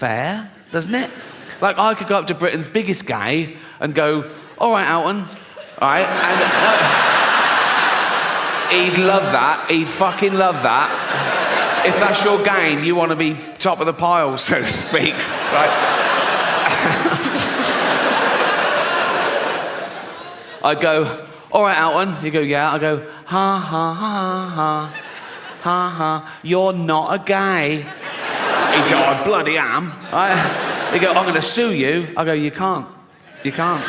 fair, doesn't it? Like, I could go up to Britain's biggest gay and go, all right, Alton, all right? And he'd love that. He'd fucking love that. If that's your game, you want to be top of the pile, so to speak, right? I'd go, all right, Alton. He'd go, yeah. I'd go, ha, ha, ha, ha, ha, ha, you're not a gay. He'd go, I bloody am. He'd go, I'm going to sue you. I go, you can't. You can't.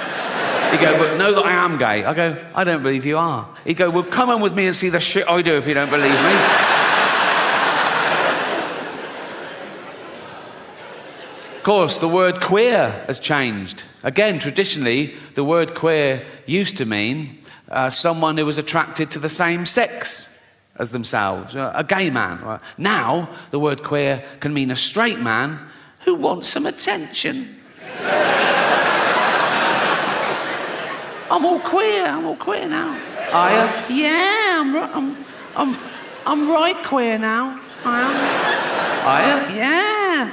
He'd go, but know that I am gay. I go, I don't believe you are. He'd go, well, come on with me and see the shit I do if you don't believe me. Of course, the word queer has changed. Again, traditionally, the word queer used to mean someone who was attracted to the same sex as themselves, a gay man. Right? Now, the word queer can mean a straight man who wants some attention. I'm all queer now. Are you? Yeah, I'm right queer now. I am. Are you? Yeah.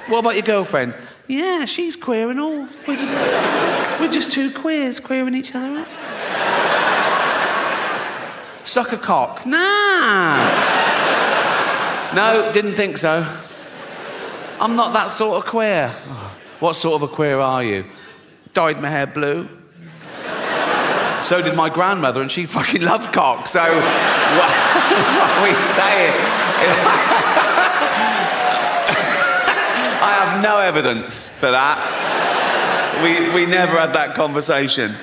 What about your girlfriend? Yeah, she's queer and all. We're just two queers queering each other up. Suck a cock? Nah. No, didn't think so. I'm not that sort of queer. What sort of a queer are you? Dyed my hair blue. So did my grandmother, and she fucking loved cock, so what are we saying? I have no evidence for that. We never had that conversation.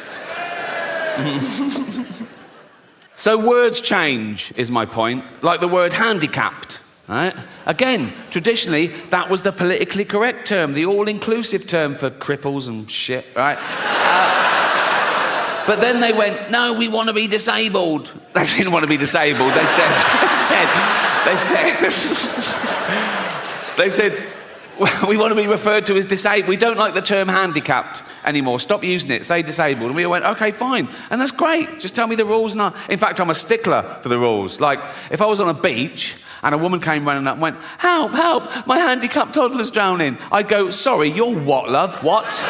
So words change, is my point. Like the word handicapped, right? Again, traditionally, that was the politically correct term, the all-inclusive term for cripples and shit, right? But then they went, no, we want to be disabled. They didn't want to be disabled. They said, we want to be referred to as disabled. We don't like the term handicapped anymore. Stop using it. Say disabled. And we went, okay, fine. And that's great. Just tell me the rules. In fact, I'm a stickler for the rules. Like, if I was on a beach and a woman came running up and went, help, help, my handicapped toddler's drowning. I'd go, sorry, you're what, love? What?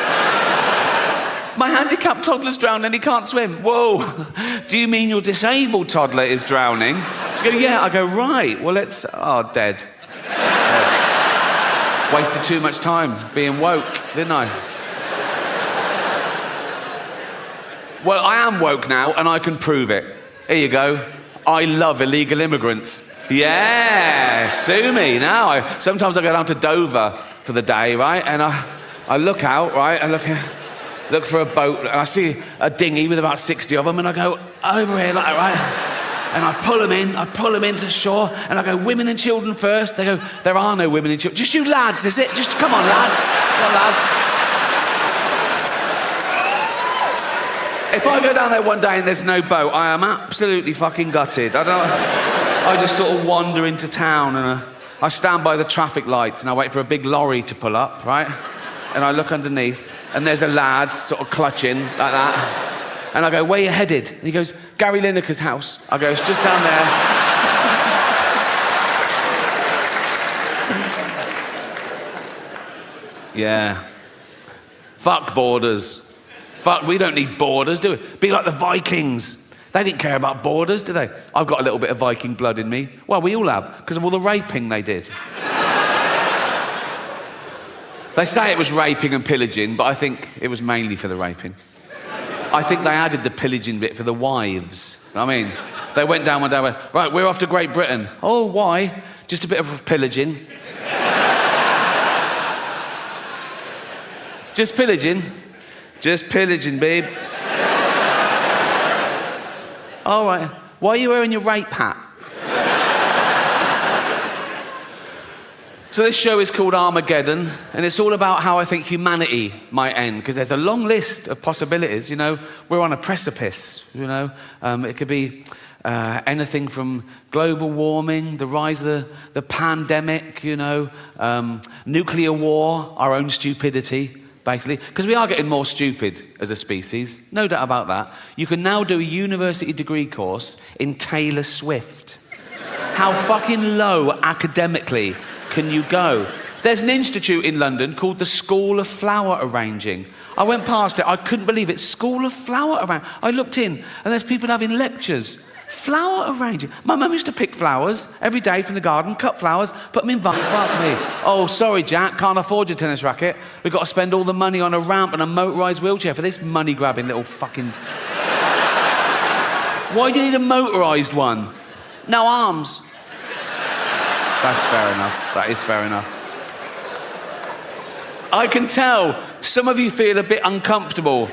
My handicapped toddler's drowning and he can't swim. Whoa. Do you mean your disabled toddler is drowning? She'd go, yeah. I go, right. Well, dead. Wasted too much time being woke, didn't I? Well, I am woke now and I can prove it. Here you go. I love illegal immigrants. Yeah, sue me now. Sometimes I go down to Dover for the day, right? And I look out, right? I look for a boat and I see a dinghy with about 60 of them and I go over here, like, right? And I pull them into shore and I go, women and children first. They go, there are no women and children. Just you lads, is it? Just come on, lads. Come on, lads. If I go down there one day and there's no boat, I am absolutely fucking gutted. I just sort of wander into town and I stand by the traffic lights and I wait for a big lorry to pull up, right? And I look underneath and there's a lad sort of clutching like that. And I go, where you headed? And he goes, Gary Lineker's house. I go, it's just down there. Yeah. Fuck borders. Fuck, we don't need borders, do we? Be like the Vikings. They didn't care about borders, did they? I've got a little bit of Viking blood in me. Well, we all have, because of all the raping they did. They say it was raping and pillaging, but I think it was mainly for the raping. I think they added the pillaging bit for the wives. I mean, they went down one day and went, right, we're off to Great Britain. Oh, why? Just a bit of pillaging. Just pillaging. Just pillaging, babe. All right. Why are you wearing your rape hat? So this show is called Armageddon, and it's all about how I think humanity might end, because there's a long list of possibilities, you know. We're on a precipice, you know. It could be anything from global warming, the rise of the pandemic, you know, nuclear war, our own stupidity, basically. Because we are getting more stupid as a species, no doubt about that. You can now do a university degree course in Taylor Swift. How fucking low academically can you go? There's an institute in London called the School of Flower Arranging. I went past it, I couldn't believe it. School of Flower Arranging. I looked in, and there's people having lectures. Flower arranging. My mum used to pick flowers every day from the garden, cut flowers, put them in vase. Fuck me. Oh, sorry, Jack, can't afford your tennis racket. We've got to spend all the money on a ramp and a motorised wheelchair for this money-grabbing little fucking... Why do you need a motorised one? No arms. That's fair enough. That is fair enough. I can tell some of you feel a bit uncomfortable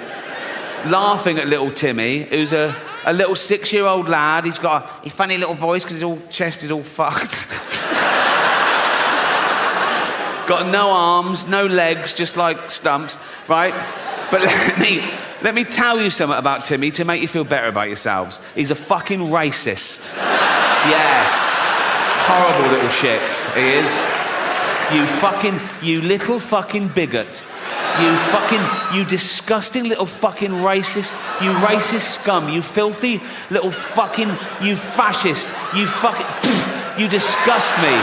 laughing at little Timmy, who's a little 6-year-old lad. He's got a funny little voice because his chest is all fucked. Got no arms, no legs, just like stumps, right? But let me tell you something about Timmy to make you feel better about yourselves. He's a fucking racist. Yes. Horrible little shit, he is. You little fucking bigot. You disgusting little fucking racist, you racist scum, you filthy little fucking, you fascist, you fucking, you disgust me.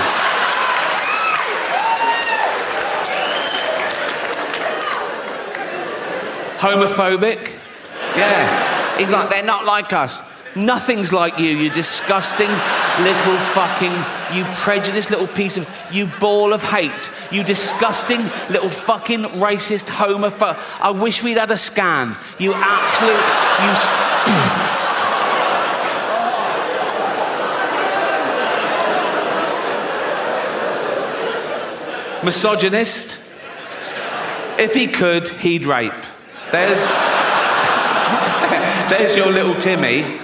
Homophobic? Yeah. He's like, they're not like us. Nothing's like you disgusting little fucking, you prejudiced little piece of, you ball of hate. You disgusting little fucking racist homophobe. I wish we'd had a scan. You absolute, you... Misogynist. If he could, he'd rape. There's your little Timmy.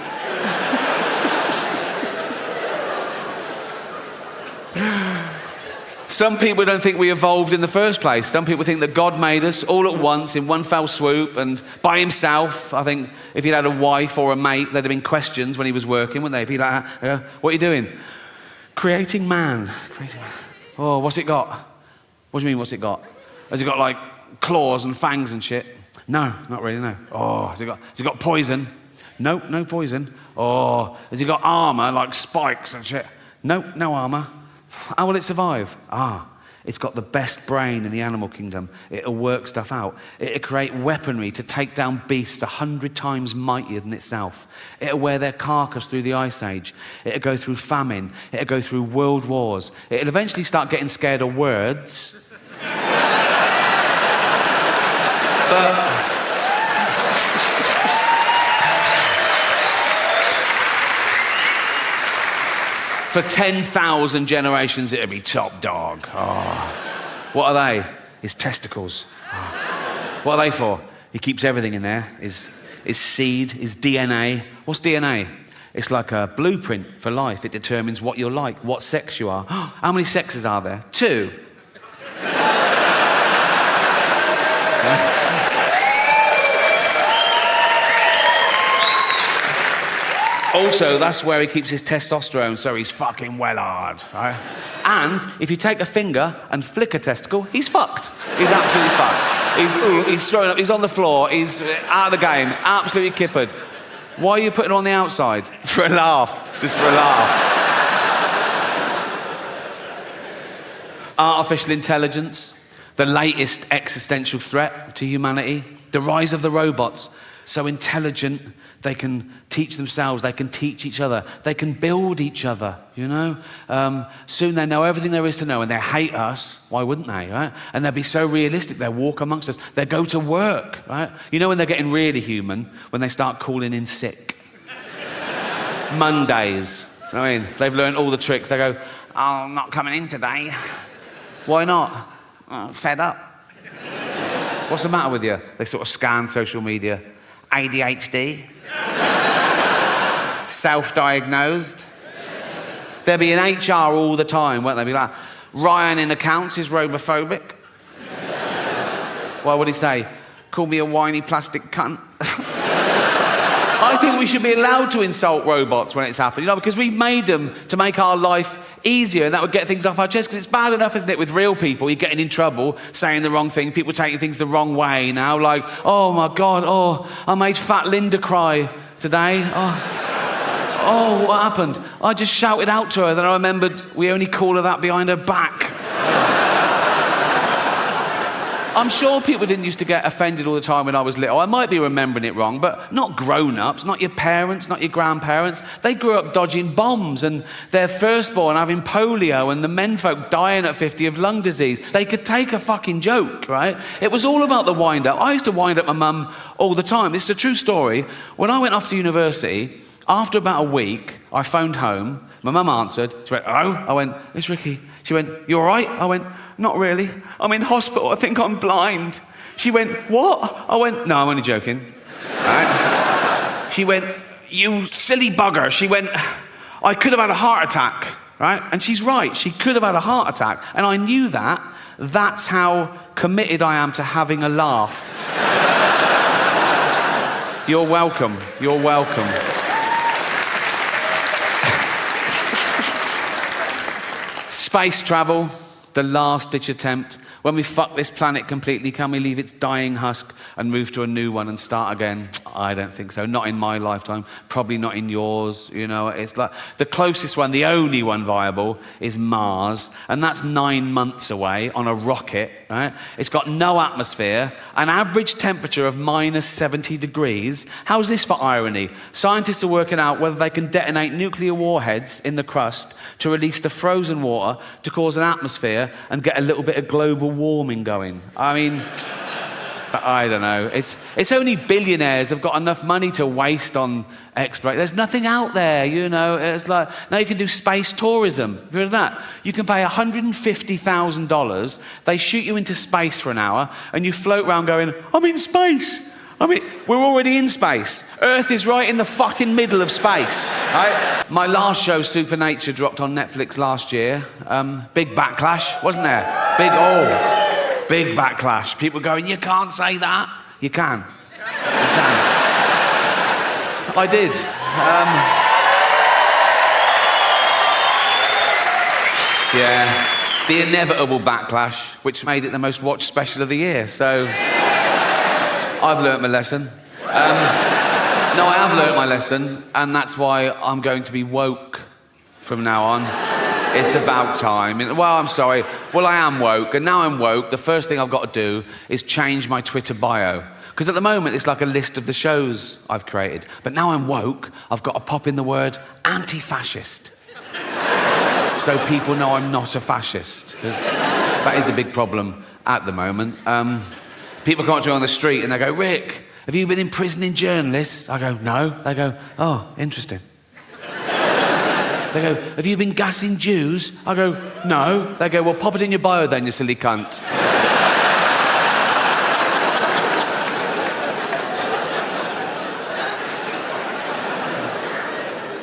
Some people don't think we evolved in the first place. Some people think that God made us all at once in one fell swoop and by himself. I think if he'd had a wife or a mate, there'd have been questions when he was working, wouldn't they? If he'd like, what are you doing? Creating man. Oh, what's it got? What do you mean, what's it got? Has it got like claws and fangs and shit? No, not really, no. Oh, has it got poison? No, no poison. Oh, has it got armour like spikes and shit? No, no armour. How will it survive? It's got the best brain in the animal kingdom. It'll work stuff out. It'll create weaponry to take down beasts 100 times mightier than itself. It'll wear their carcass through the Ice Age. It'll go through famine. It'll go through world wars. It'll eventually start getting scared of words. But... for 10,000 generations, it'll be top dog. Oh. What are they? His testicles. Oh. What are they for? He keeps everything in there. His seed, his DNA. What's DNA? It's like a blueprint for life. It determines what you're like, what sex you are. How many sexes are there? 2. Also, that's where he keeps his testosterone, so he's fucking well hard, right? And if you take a finger and flick a testicle, he's fucked. He's absolutely fucked. He's thrown up, he's on the floor, he's out of the game, absolutely kippered. Why are you putting it on the outside? For a laugh, just for a laugh. Artificial intelligence, the latest existential threat to humanity, the rise of the robots, so intelligent, they can teach themselves, they can teach each other, they can build each other, you know? Soon they know everything there is to know and they hate us. Why wouldn't they, right? And they'll be so realistic, they'll walk amongst us, they'll go to work, right? You know when they're getting really human? When they start calling in sick. Mondays, you know what I mean? They've learned all the tricks. They go, oh, I'm not coming in today. Why not? Oh, fed up. What's the matter with you? They sort of scan social media. ADHD. Self-diagnosed. They'll be in HR all the time, won't they? Be like, Ryan in accounts is robophobic. What would he say? Call me a whiny plastic cunt. I think we should be allowed to insult robots when it's happened, you know, because we've made them to make our life easier, and that would get things off our chest, because it's bad enough, isn't it, with real people, you're getting in trouble, saying the wrong thing, people taking things the wrong way now, like, oh my God, oh, I made fat Linda cry today, oh, what happened? I just shouted out to her, then I remembered we only call her that behind her back. I'm sure people didn't used to get offended all the time when I was little. I might be remembering it wrong, but not grown-ups, not your parents, not your grandparents. They grew up dodging bombs and their firstborn having polio and the menfolk dying at 50 of lung disease. They could take a fucking joke, right? It was all about the wind-up. I used to wind up my mum all the time. This is a true story. When I went off to university, after about a week, I phoned home. My mum answered. She went, "Oh?" I went, "It's Ricky." She went, "You all right?" I went, "Not really. I'm in hospital. I think I'm blind." She went, "What?" I went, "No, I'm only joking." Right? She went, "You silly bugger." She went, "I could have had a heart attack." Right? And she's right. She could have had a heart attack. And I knew that. That's how committed I am to having a laugh. You're welcome. You're welcome. Space travel, the last-ditch attempt. When we fuck this planet completely, can we leave its dying husk and move to a new one and start again? I don't think so. Not in my lifetime. Probably not in yours. You know, it's like the closest one, the only one viable, is Mars, and that's 9 months away on a rocket. Right? It's got no atmosphere, an average temperature of minus 70 degrees. How's this for irony? Scientists are working out whether they can detonate nuclear warheads in the crust to release the frozen water to cause an atmosphere and get a little bit of global warming going. I mean, I don't know. It's only billionaires have got enough money to waste on exploration. There's nothing out there, you know. It's like, now you can do space tourism. Have you heard of that? You can pay $150,000. They shoot you into space for an hour and you float around going, "I'm in space." I mean, we're already in space. Earth is right in the fucking middle of space, right? My last show, Supernature, dropped on Netflix last year. Big backlash, wasn't there? Big backlash. People going, "You can't say that." You can. You can. I did. Yeah. The inevitable backlash, which made it the most watched special of the year, so... I've learnt my lesson. No, I have learnt my lesson, and that's why I'm going to be woke from now on. It's about time. Well, I'm sorry. Well, I am woke, and now I'm woke, the first thing I've got to do is change my Twitter bio. Because at the moment, it's like a list of the shows I've created. But now I'm woke, I've got to pop in the word anti-fascist. So people know I'm not a fascist, because that is a big problem at the moment. People come up to me on the street and they go, "Rick, have you been imprisoning journalists?" I go, "No." They go, "Oh, interesting." They go, "Have you been gassing Jews?" I go, "No." They go, "Well, pop it in your bio then, you silly cunt."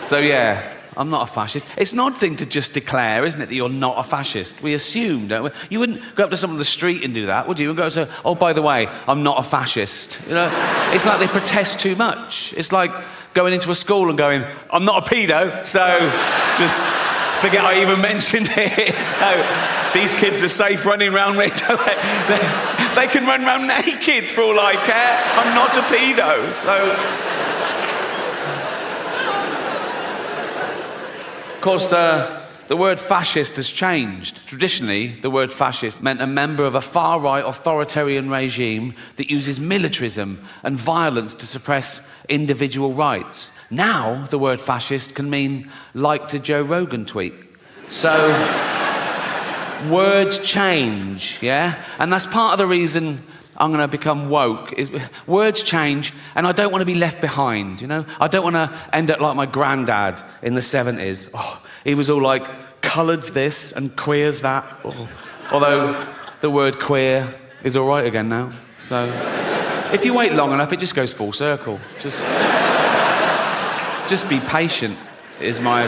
So yeah, I'm not a fascist. It's an odd thing to just declare, isn't it, that you're not a fascist? We assume, don't we? You wouldn't go up to someone on the street and do that, would you? And go say, "Oh, by the way, I'm not a fascist." You know, it's like they protest too much. It's like going into a school and going, "I'm not a pedo, so just forget I even mentioned it." So these kids are safe running around me. They can run around naked for all I care. I'm not a pedo, so... Of course, the word fascist has changed. Traditionally, the word fascist meant a member of a far-right authoritarian regime that uses militarism and violence to suppress individual rights. Now, the word fascist can mean liked a Joe Rogan tweet. So, words change, yeah? And that's part of the reason I'm going to become woke, is words change, and I don't want to be left behind, you know? I don't want to end up like my granddad in the 70s. Oh, he was all like, "Coloureds this and queers that." Oh. Although the word queer is all right again now. So if you wait long enough, it just goes full circle. Just be patient is my...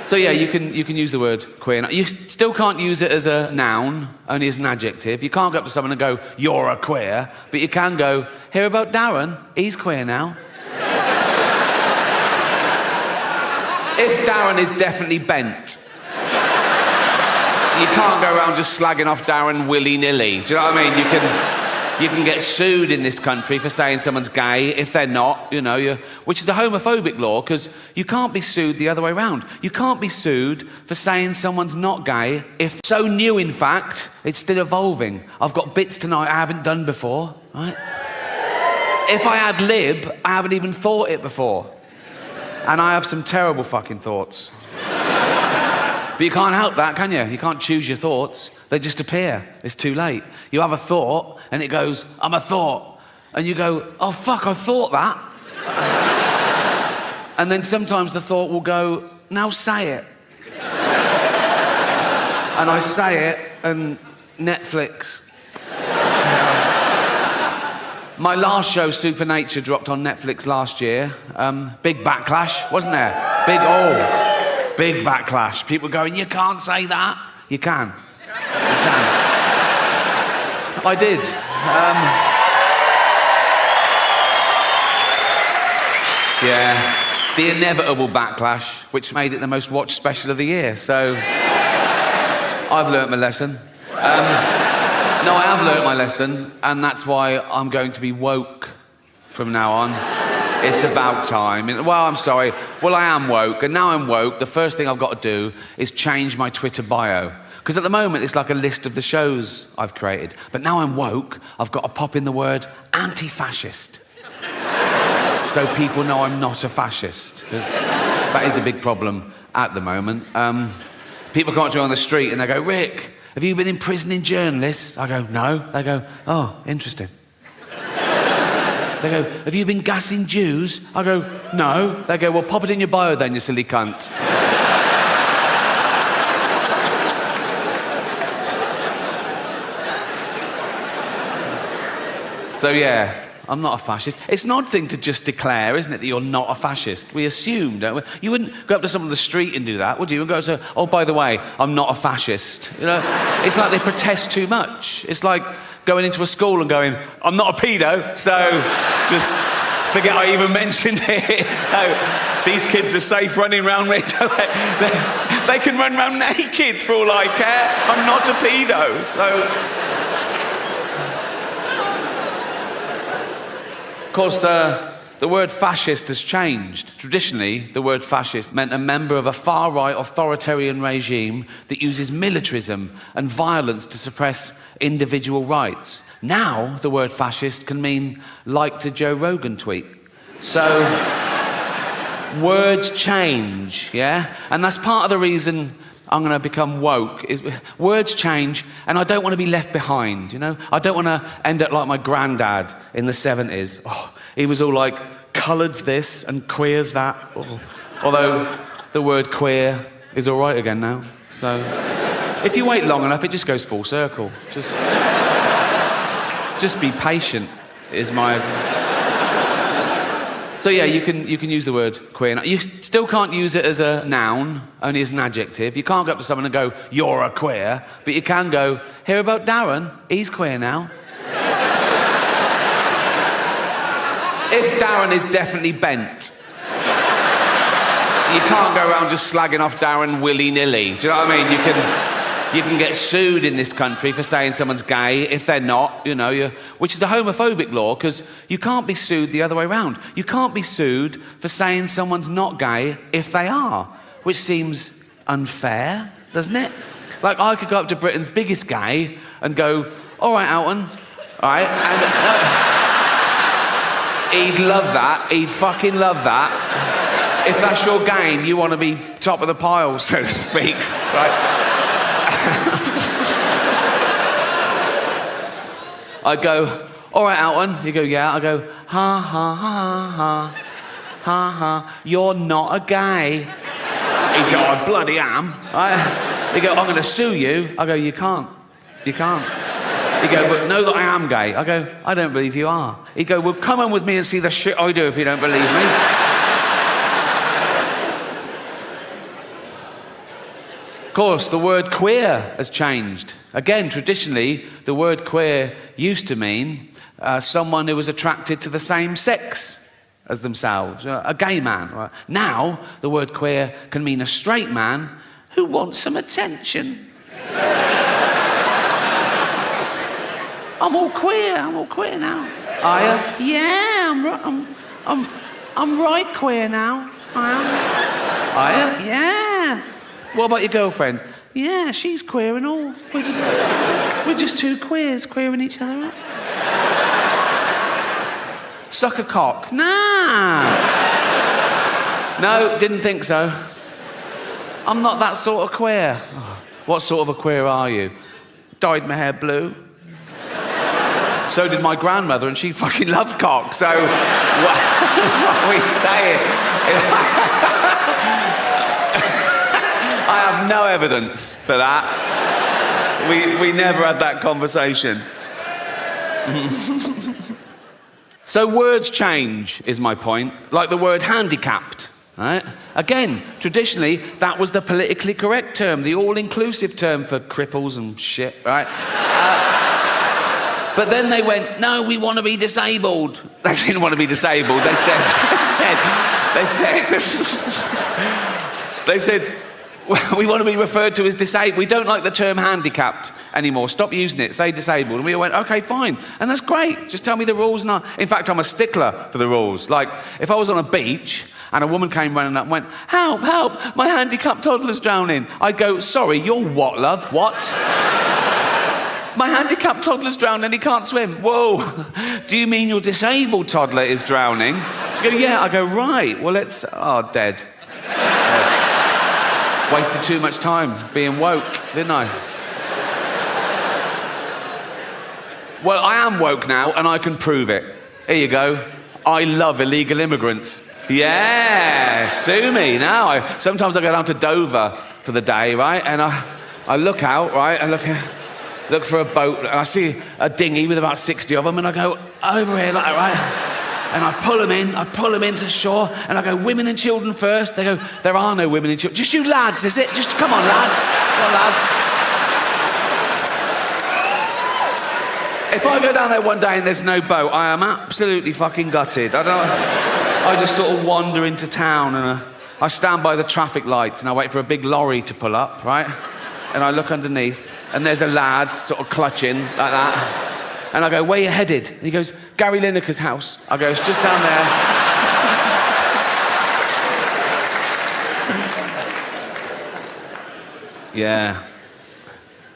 So yeah, you can use the word queer. You still can't use it as a noun, only as an adjective. You can't go up to someone and go, "You're a queer," but you can go, "Hear about Darren? He's queer now." If Darren is definitely bent. You can't go around just slagging off Darren willy-nilly. Do you know what I mean? You can get sued in this country for saying someone's gay if they're not, which is a homophobic law because you can't be sued the other way around. You can't be sued for saying someone's not gay if so new, in fact, it's still evolving. I've got bits tonight I haven't done before, right? If I ad lib, I haven't even thought it before. And I have some terrible fucking thoughts. But you can't help that, can you? You can't choose your thoughts. They just appear. It's too late. You have a thought, and it goes, I'm a thought. And you go, oh, fuck, I thought that. And then sometimes the thought will go, now say it. And I say it, and Netflix. My last show, Supernature, dropped on Netflix last year. Big backlash, wasn't there? Big backlash. People going, you can't say that. You can. You can. I did. Yeah. The inevitable backlash, which made it the most watched special of the year. So, I've learnt my lesson. No, I have learnt my lesson, and that's why I'm going to be woke from now on. It's about time. Well, I'm sorry. Well, I am woke, and now I'm woke. The first thing I've got to do is change my Twitter bio. Because at the moment, it's like a list of the shows I've created. But now I'm woke, I've got to pop in the word anti-fascist. So people know I'm not a fascist. Because that is a big problem at the moment. People come up to me on the street and they go, Rick, have you been imprisoning journalists? I go, no. They go, oh, interesting. They go, have you been gassing Jews? I go, no. They go, well, pop it in your bio then, you silly cunt. So, yeah, I'm not a fascist. It's an odd thing to just declare, isn't it, that you're not a fascist? We assume, don't we? You wouldn't go up to someone on the street and do that, would you? And go say, oh, by the way, I'm not a fascist. It's like they protest too much. It's like going into a school and going, I'm not a pedo, so just forget I even mentioned it. So these kids are safe running around me. They can run around naked for all I care. I'm not a pedo, so... Of course, the word fascist has changed. Traditionally, the word fascist meant a member of a far-right authoritarian regime that uses militarism and violence to suppress individual rights. Now, the word fascist can mean liked a Joe Rogan tweet. So, words change, yeah? And that's part of the reason I'm going to become woke, is words change, and I don't want to be left behind, I don't want to end up like my granddad in the 70s. Oh, he was all like, coloureds this and queers that. Oh. Although the word queer is all right again now. So if you wait long enough, it just goes full circle. Just be patient is my... So yeah, you can use the word queer. You still can't use it as a noun, only as an adjective. You can't go up to someone and go, you're a queer, but you can go, hear about Darren? He's queer now. If Darren is definitely bent, you can't go around just slagging off Darren willy-nilly. Do you know what I mean? You can get sued in this country for saying someone's gay if they're not, which is a homophobic law because you can't be sued the other way around. You can't be sued for saying someone's not gay if they are, which seems unfair, doesn't it? Like I could go up to Britain's biggest gay and go, all right, Alton, all right, and he'd love that, he'd fucking love that. If that's your game, you want to be top of the pile, so to speak, right? I go, all right, Alton. You go, yeah. I go, ha, ha, ha, ha, ha, ha, you're not a gay. He go, I bloody am. He go, I'm going to sue you. I go, you can't. You can't. He go, but know that I am gay. I go, I don't believe you are. He go, well, come on with me and see the shit I do if you don't believe me. Of course, the word queer has changed. Again, traditionally, the word queer used to mean someone who was attracted to the same sex as themselves, a gay man. Right? Now, the word queer can mean a straight man who wants some attention. I I'm all queer now. Are you? Yeah, I'm right queer now. I am. Are you? Yeah. What about your girlfriend? Yeah, she's queer and all. We're just two queers queering each other up. Suck a cock? Nah. No, didn't think so. I'm not that sort of queer. What sort of a queer are you? Dyed my hair blue. So did my grandmother, and she fucking loved cock, so what are we saying? I have no evidence for that. We never had that conversation. So words change, is my point. Like the word handicapped, right? Again, traditionally, that was the politically correct term, the all-inclusive term for cripples and shit, right? But then they went, no, we want to be disabled. They didn't want to be disabled. They said, we want to be referred to as disabled. We don't like the term handicapped anymore. Stop using it. Say disabled. And we went, okay, fine. And that's great. Just tell me the rules. In fact, I'm a stickler for the rules. Like, if I was on a beach and a woman came running up and went, help, help, my handicapped toddler's drowning, I'd go, sorry, you're what, love? What? My handicapped toddler's drowning and he can't swim. Whoa, do you mean your disabled toddler is drowning? She goes, yeah. I go, right, well, dead. Wasted too much time being woke, didn't I? Well, I am woke now and I can prove it. Here you go. I love illegal immigrants. Yeah, sue me now. Sometimes I go down to Dover for the day, right? And I look out, right? I look for a boat and I see a dinghy with about 60 of them and I go over here like that, right? And I pull them into shore and I go, women and children first. They go, there are no women and children. Just you lads, is it? Just come on, lads. Come on, lads. If I go down there one day and there's no boat, I am absolutely fucking gutted. I just sort of wander into town and I stand by the traffic lights and I wait for a big lorry to pull up, right? And I look underneath and there's a lad sort of clutching like that. And I go, where you headed? And he goes, Gary Lineker's house. I go, it's just down there. Yeah.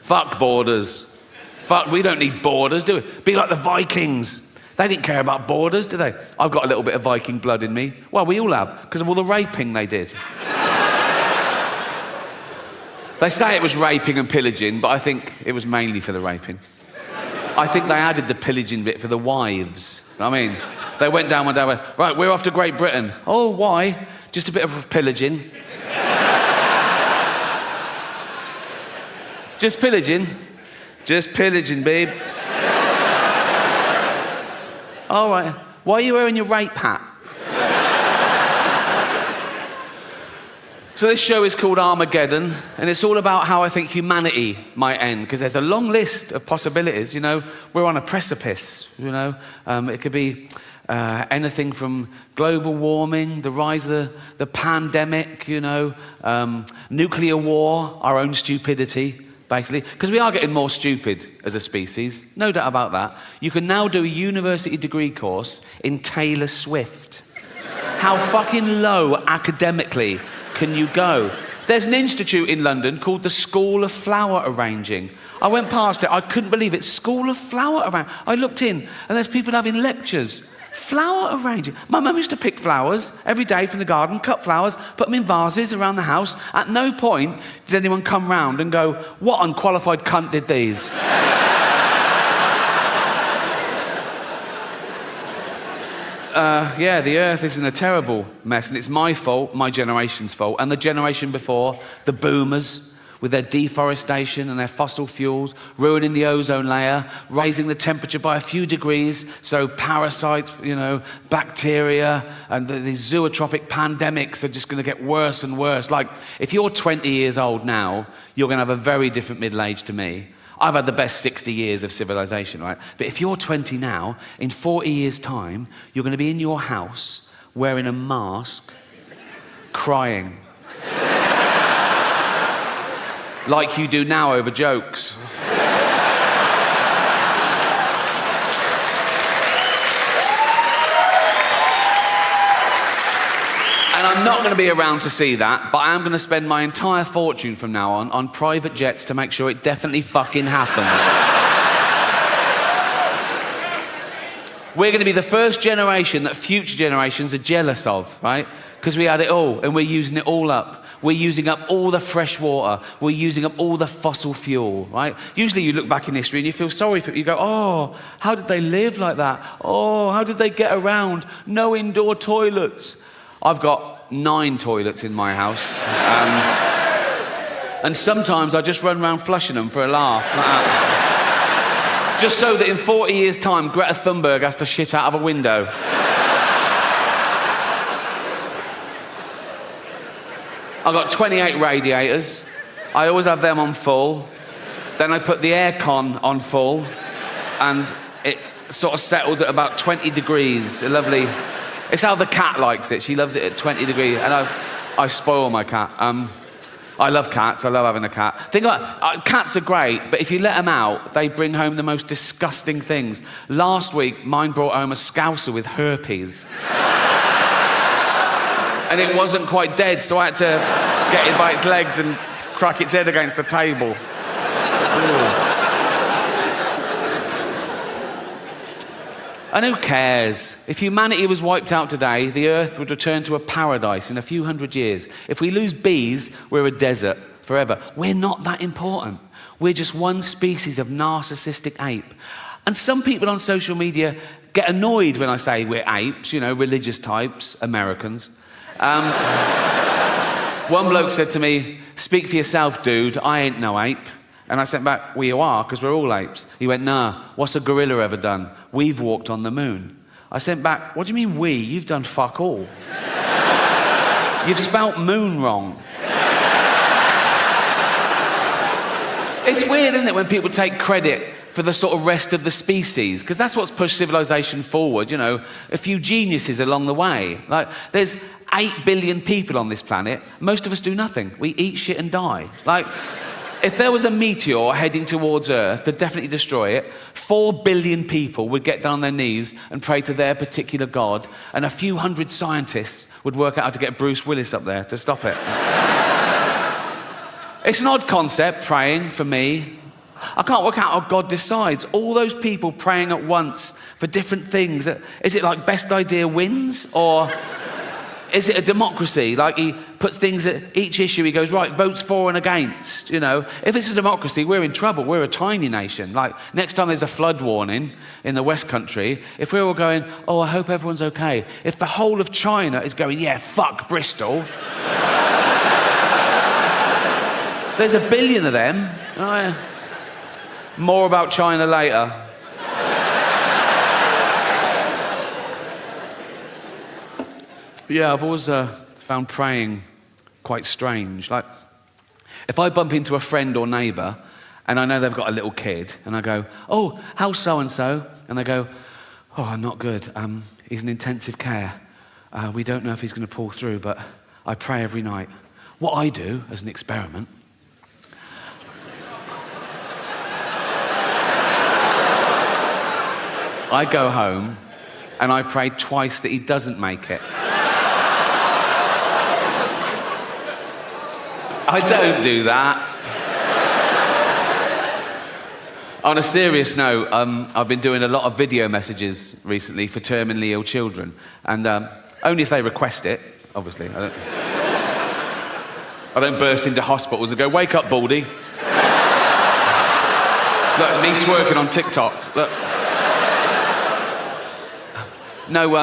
Fuck borders. Fuck, we don't need borders, do we? Be like the Vikings. They didn't care about borders, did they? I've got a little bit of Viking blood in me. Well, we all have, because of all the raping they did. They say it was raping and pillaging, but I think it was mainly for the raping. I think they added the pillaging bit for the wives. I mean, they went down one day and went, right, we're off to Great Britain. Oh, why? Just a bit of pillaging. Just pillaging. Just pillaging, babe. All right. Why are you wearing your rape hat? So this show is called Armageddon, and it's all about how I think humanity might end, because there's a long list of possibilities, you know. We're on a precipice, you know. It could be anything from global warming, the rise of the pandemic, you know, nuclear war, our own stupidity, basically. Because we are getting more stupid as a species, no doubt about that. You can now do a university degree course in Taylor Swift. How fucking low academically can you go? There's an institute in London called the School of Flower Arranging. I went past it, I couldn't believe it. School of Flower Arranging. I looked in and there's people having lectures. Flower arranging. My mum used to pick flowers every day from the garden, cut flowers, put them in vases around the house. At no point did anyone come round and go, what unqualified cunt did these? Yeah, the earth is in a terrible mess, and it's my fault, my generation's fault, and the generation before, the boomers, with their deforestation and their fossil fuels, ruining the ozone layer, raising the temperature by a few degrees, so parasites, you know, bacteria, and these zootropic pandemics are just going to get worse and worse. Like, if you're 20 years old now, you're going to have a very different middle age to me. I've had the best 60 years of civilization, right? But if you're 20 now, in 40 years' time, you're going to be in your house wearing a mask, crying. Like you do now over jokes. I'm not going to be around to see that, but I am going to spend my entire fortune from now on private jets to make sure it definitely fucking happens. We're going to be the first generation that future generations are jealous of, right? Because we had it all, and we're using it all up. We're using up all the fresh water. We're using up all the fossil fuel, right? Usually you look back in history and you feel sorry for it. You go, oh, how did they live like that? Oh, how did they get around? No indoor toilets. I've got 9 toilets in my house. And sometimes I just run around flushing them for a laugh, like that. Just so that in 40 years' time, Greta Thunberg has to shit out of a window. I've got 28 radiators. I always have them on full. Then I put the aircon on full, and it sort of settles at about 20 degrees. A lovely... It's how the cat likes it. She loves it at 20 degrees, and I spoil my cat. I love cats. I love having a cat. Think about it. Cats are great, but if you let them out, they bring home the most disgusting things. Last week, mine brought home a scouser with herpes. And it wasn't quite dead, so I had to get it by its legs and crack its head against the table. And who cares? If humanity was wiped out today, the Earth would return to a paradise in a few hundred years. If we lose bees, we're a desert forever. We're not that important. We're just one species of narcissistic ape. And some people on social media get annoyed when I say we're apes, you know, religious types, Americans. One bloke said to me, "Speak for yourself, dude, I ain't no ape." And I sent back, "Well, you are, because we're all apes." He went, "Nah, what's a gorilla ever done? We've walked on the moon." I sent back, "What do you mean we? You've done fuck all. You've spelt moon wrong." It's weird, isn't it, when people take credit for the sort of rest of the species, because that's what's pushed civilization forward, you know, a few geniuses along the way. Like, there's 8 billion people on this planet. Most of us do nothing. We eat shit and die. Like, if there was a meteor heading towards Earth to definitely destroy it, 4 billion people would get down on their knees and pray to their particular god, and a few hundred scientists would work out how to get Bruce Willis up there to stop it. It's an odd concept, praying, for me. I can't work out how God decides. All those people praying at once for different things. Is it like best idea wins? Or is it a democracy? Like he puts things at each issue, he goes, right, votes for and against, you know. If it's a democracy, we're in trouble. We're a tiny nation. Like, next time there's a flood warning in the West Country, if we're all going, oh, I hope everyone's okay. If the whole of China is going, yeah, fuck Bristol. There's 1 billion of them. More about China later. Yeah, I've always found praying quite strange. Like, if I bump into a friend or neighbour and I know they've got a little kid, and I go, oh, how's so-and-so? And they go, oh, not good. He's in intensive care. We don't know if he's going to pull through, but I pray every night. What I do, as an experiment, I go home and I pray twice that he doesn't make it. I don't do that. On a serious note, I've been doing a lot of video messages recently for terminally ill children, and only if they request it, obviously. I don't burst into hospitals and go, wake up, Baldy. Look, me twerking on TikTok. Look. No,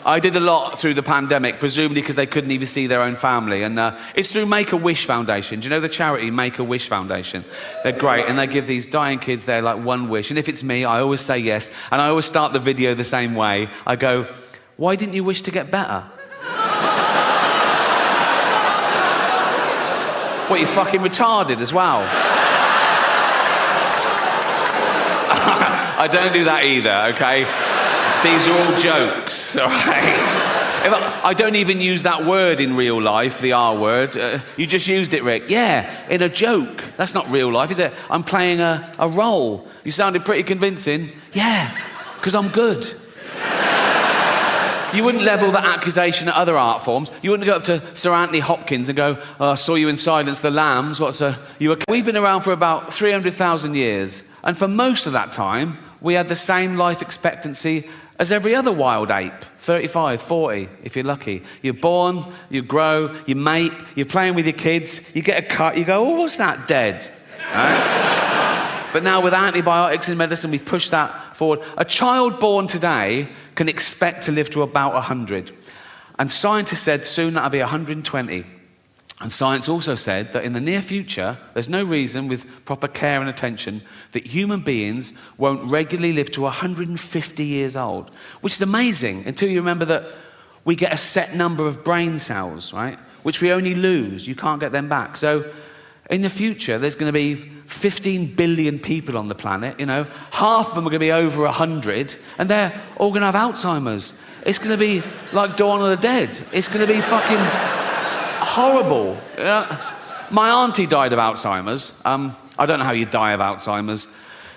I did a lot through the pandemic, presumably because they couldn't even see their own family. And it's through Make-A-Wish Foundation. Do you know the charity Make-A-Wish Foundation? They're great, and they give these dying kids their, like, one wish. And if it's me, I always say yes. And I always start the video the same way. I go, why didn't you wish to get better? What, you fucking retarded as well? I don't do that either, okay? These are all jokes, all right? I don't even use that word in real life, the R word. You just used it, Rick. Yeah, in a joke. That's not real life, is it? I'm playing a role. You sounded pretty convincing. Yeah, because I'm good. You wouldn't level that accusation at other art forms. You wouldn't go up to Sir Anthony Hopkins and go, oh, I saw you in Silence the Lambs. We've been around for about 300,000 years. And for most of that time, we had the same life expectancy as every other wild ape. 35, 40, if you're lucky. You're born, you grow, you mate, you're playing with your kids, you get a cut, you go, oh, what's that, dead? Right? But now with antibiotics and medicine, we've pushed that forward. A child born today can expect to live to about 100. And scientists said soon that'll be 120. And science also said that in the near future, there's no reason with proper care and attention that human beings won't regularly live to 150 years old, which is amazing until you remember that we get a set number of brain cells, right? Which we only lose. You can't get them back. So in the future, there's going to be 15 billion people on the planet, you know. Half of them are going to be over 100, and they're all going to have Alzheimer's. It's going to be like Dawn of the Dead. It's going to be fucking horrible. You know? My auntie died of Alzheimer's. I don't know how you die of Alzheimer's.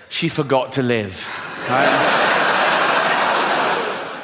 She forgot to live. Right?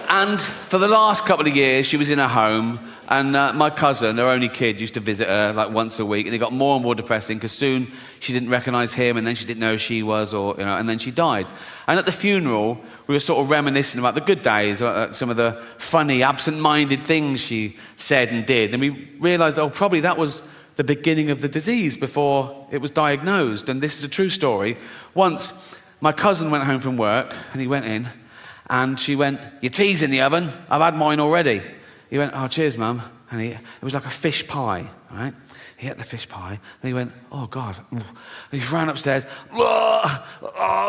And for the last couple of years, she was in her home, and my cousin, her only kid, used to visit her like once a week, and it got more and more depressing because soon she didn't recognise him, and then she didn't know who she was, and then she died. And at the funeral, we were sort of reminiscing about the good days, about some of the funny, absent-minded things she said and did, and we realised, probably that was the beginning of the disease before it was diagnosed. And this is a true story. Once, my cousin went home from work, and he went in, and she went, your tea's in the oven, I've had mine already. He went, oh, cheers, Mum. And it was like a fish pie, right? He ate the fish pie, and he went, oh, God. And he ran upstairs,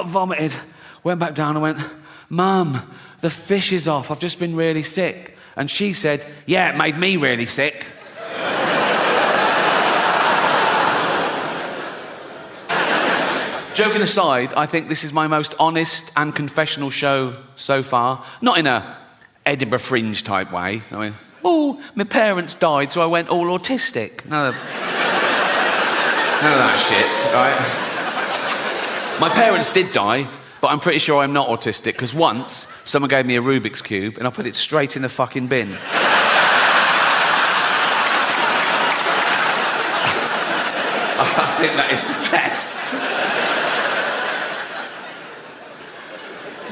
vomited, went back down and went, Mum, the fish is off, I've just been really sick. And she said, yeah, it made me really sick. Joking aside, I think this is my most honest and confessional show so far. Not in a Edinburgh Fringe type way. I mean, oh, my parents died, so I went all autistic. None of that shit, right? My parents did die, but I'm pretty sure I'm not autistic, because once someone gave me a Rubik's Cube and I put it straight in the fucking bin. I think that is the test.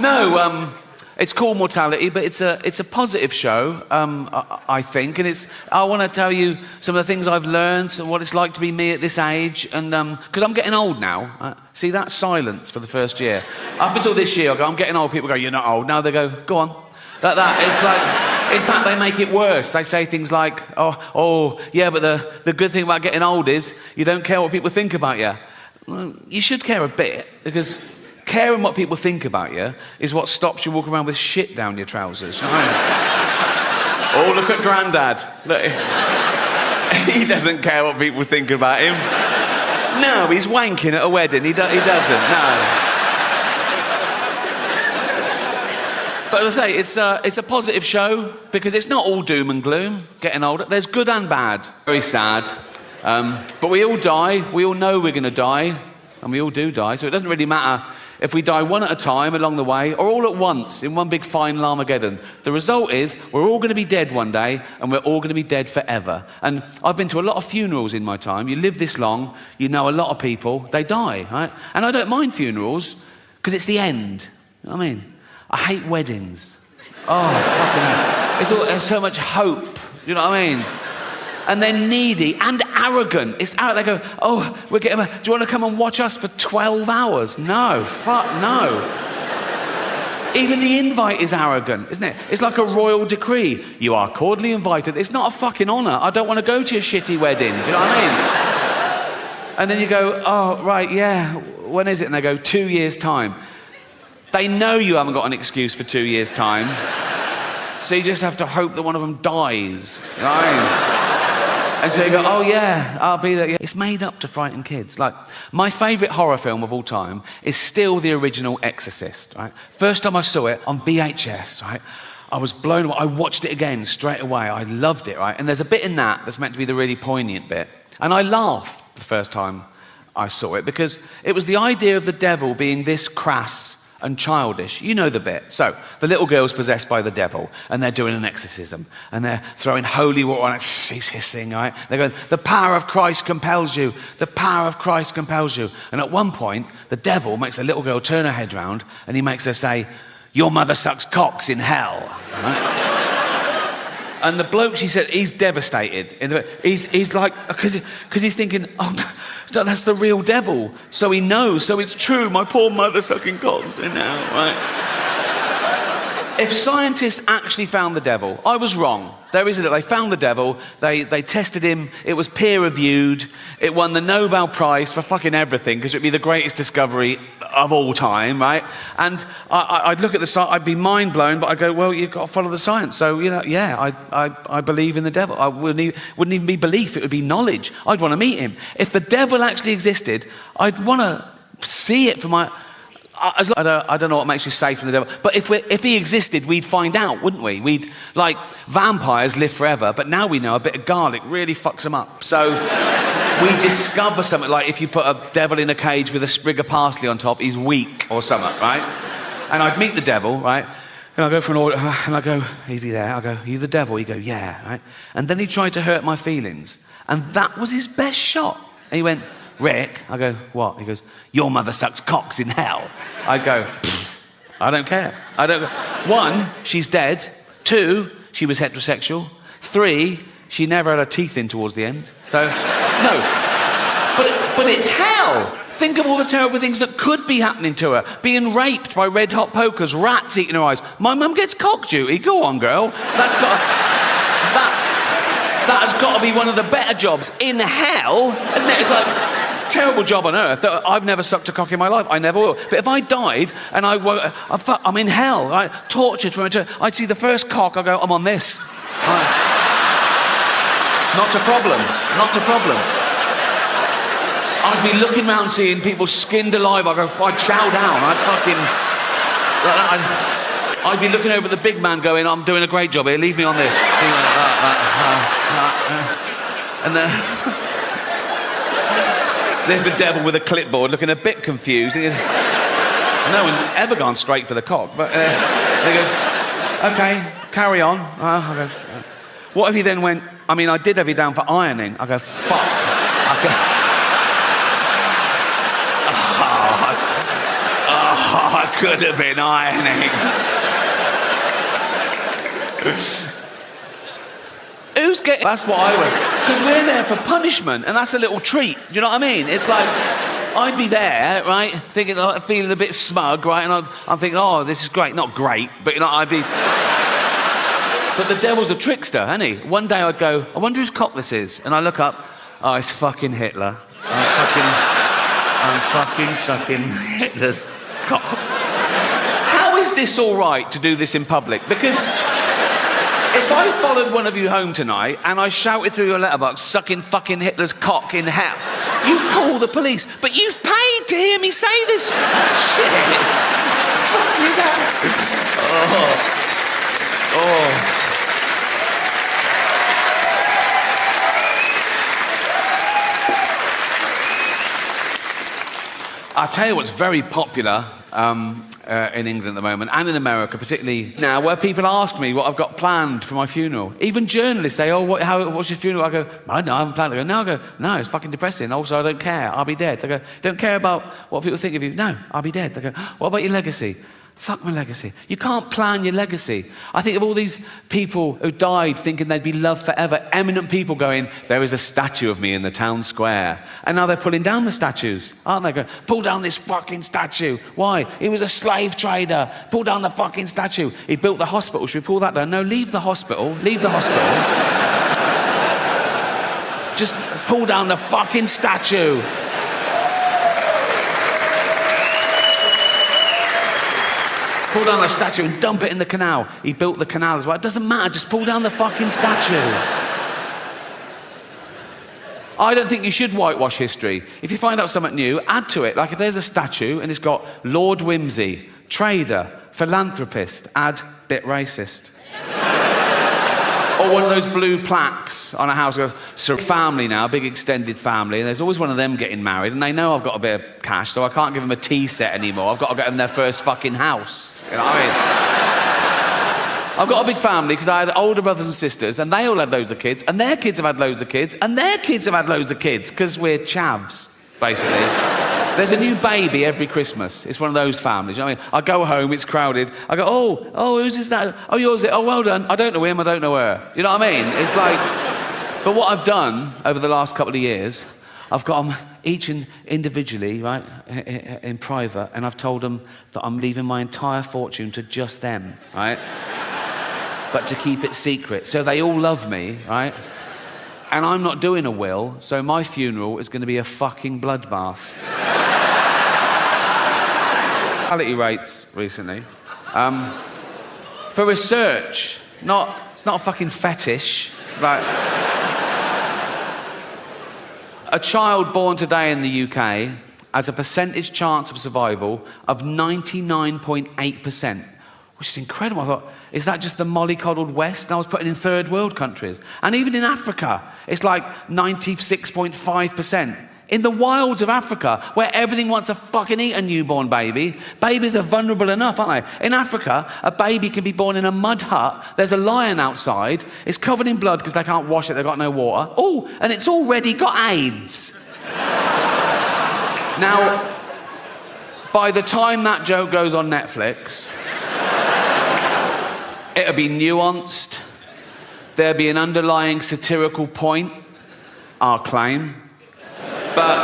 No, it's called Mortality, but it's a positive show, I think, and I want to tell you some of the things I've learned and what it's like to be me at this age, and because I'm getting old now. See that silence for the first year. Up until this year, I go, I'm getting old. People go, you're not old. Now they go, go on, like that. It's like, in fact, they make it worse. They say things like, oh, yeah, but the good thing about getting old is you don't care what people think about you. Well, you should care a bit, because caring what people think about you is what stops you walking around with shit down your trousers. You know what I mean? Oh, look at Grandad. Look, he doesn't care what people think about him. No, he's wanking at a wedding. He doesn't, no. But as I say, it's a positive show, because it's not all doom and gloom, getting older. There's good and bad. Very sad. But we all die. We all know we're going to die. And we all do die, so it doesn't really matter if we die one at a time along the way, or all at once in one big final Armageddon. The result is we're all going to be dead one day, and we're all going to be dead forever. And I've been to a lot of funerals in my time. You live this long, you know a lot of people, they die, right? And I don't mind funerals, because it's the end. You know what I mean? I hate weddings. Oh, fucking hell. It's so much hope. You know what I mean? And they're needy and arrogant. It's out. They go, oh, do you want to come and watch us for 12 hours? No, fuck no. Even the invite is arrogant, isn't it? It's like a royal decree. You are cordially invited. It's not a fucking honour. I don't want to go to your shitty wedding. Do you know what I mean? And then you go, oh, right, yeah, when is it? And they go, 2 years' time. They know you haven't got an excuse for 2 years' time. So you just have to hope that one of them dies. You know what I mean? And so you go, oh yeah, I'll be there. Yeah. It's made up to frighten kids. Like, my favourite horror film of all time is still the original Exorcist, right? First time I saw it on VHS, right? I was blown away. I watched it again straight away. I loved it, right? And there's a bit in that that's meant to be the really poignant bit. And I laughed the first time I saw it, because it was the idea of the devil being this crass and childish. You know the bit. So, the little girl's possessed by the devil, and they're doing an exorcism, and they're throwing holy water on it. She's hissing, right? They're going, the power of Christ compels you. The power of Christ compels you. And at one point, the devil makes the little girl turn her head round, and he makes her say, your mother sucks cocks in hell. Right? And the bloke, she said, he's devastated. He's like, because he's thinking, oh, that's the real devil. So he knows, so it's true, my poor mother sucking cocks in hell, right? If scientists actually found the devil, I was wrong. There is they found the devil, they tested him, it was peer-reviewed, it won the Nobel Prize for fucking everything, because it'd be the greatest discovery of all time, right? And I'd look at the science, I'd be mind-blown, but I'd go, well, you've got to follow the science. So, I believe in the devil. I wouldn't even be belief, it would be knowledge. I'd want to meet him. If the devil actually existed, I'd want to see it for my... I don't know what makes you safe from the devil, but if he existed, we'd find out, wouldn't we? Like, vampires live forever, but now we know a bit of garlic really fucks them up. So we discover something, like if you put a devil in a cage with a sprig of parsley on top, he's weak or something, right? And I'd meet the devil, right? And I'd go for an order, and I'd go, he'd be there. I'd go, are you the devil? He'd go, yeah, right? And then he tried to hurt my feelings, and that was his best shot. And he went, Rick, I go, what? He goes, your mother sucks cocks in hell. I go, I don't care. One, she's dead. Two, she was heterosexual. Three, she never had her teeth in towards the end. So, no. But it's hell. Think of all the terrible things that could be happening to her. Being raped by red-hot pokers, rats eating her eyes. My mum gets cock duty. Go on, girl. That has got to be one of the better jobs in hell. And it's like... terrible job on earth. I've never sucked a cock in my life. I never will. But if I died and I'm in hell, right? Tortured for eternity, I'd see the first cock, I go, I'm on this. Not a problem. Not a problem. I'd be looking round seeing people skinned alive. I'd chow down. I'd be looking over at the big man going, I'm doing a great job here. Leave me on this. And then... there's the devil with a clipboard looking a bit confused. No one's ever gone straight for the cock. But he goes, OK, carry on. I go, what if he then went, I did have you down for ironing. I go, fuck. I could have been ironing. Who's getting... That's what I would... Because we're there for punishment, and that's a little treat. Do you know what I mean? It's like, I'd be there, right, thinking, feeling a bit smug, right, and I'm thinking, oh, this is great. Not great, but, I'd be... But the devil's a trickster, isn't he? One day I'd go, I wonder whose cock this is. And I look up, oh, it's fucking Hitler. I'm fucking sucking Hitler's cock. How is this all right to do this in public? Because... if I followed one of you home tonight and I shouted through your letterbox, sucking fucking Hitler's cock in hell, you call the police. But you've paid to hear me say this shit. Fuck you that. Oh. I'll tell you what's very popular in England at the moment, and in America particularly now, where people ask me what I've got planned for my funeral. Even journalists say, oh, what's your funeral? I go, I haven't planned it. They go, no. I go, no, it's fucking depressing. Also, I don't care. I'll be dead. They go, don't care about what people think of you. No, I'll be dead. They go, what about your legacy? Fuck my legacy. You can't plan your legacy. I think of all these people who died thinking they'd be loved forever, eminent people going, there is a statue of me in the town square. And now they're pulling down the statues, aren't they? Going, pull down this fucking statue. Why? He was a slave trader. Pull down the fucking statue. He built the hospital. Should we pull that down? No, leave the hospital. Leave the hospital. Just pull down the fucking statue. Pull down the statue and dump it in the canal. He built the canal as well. It doesn't matter, just pull down the fucking statue. I don't think you should whitewash history. If you find out something new, add to it. Like if there's a statue and it's got Lord Whimsy, trader, philanthropist, add bit racist. Or one of those blue plaques on a house. So family now, big extended family, and there's always one of them getting married, and they know I've got a bit of cash, so I can't give them a tea set anymore. I've got to get them their first fucking house. You know what I mean? I've got a big family because I had older brothers and sisters, and they all had loads of kids, and their kids have had loads of kids, and their kids have had loads of kids, because we're chavs, basically. There's a new baby every Christmas. It's one of those families. You know what I mean? I go home, it's crowded. I go, oh, whose is that? Oh, yours. Oh, well done. I don't know him, I don't know her. You know what I mean? It's like... But what I've done over the last couple of years, I've got them each individually, right, in private, and I've told them that I'm leaving my entire fortune to just them, right? But to keep it secret. So they all love me, right? And I'm not doing a will, so my funeral is going to be a fucking bloodbath. Mortality rates recently. For research, it's not a fucking fetish. Like, a child born today in the UK has a percentage chance of survival of 99.8%, which is incredible. I thought, is that just the mollycoddled West? And I was putting in third world countries. And even in Africa, it's like 96.5%. In the wilds of Africa, where everything wants to fucking eat a newborn baby, babies are vulnerable enough, aren't they? In Africa, a baby can be born in a mud hut. There's a lion outside. It's covered in blood because they can't wash it. They've got no water. Oh, and it's already got AIDS. Now, by the time that joke goes on Netflix, it'll be nuanced. There'll be an underlying satirical point, I'll claim. But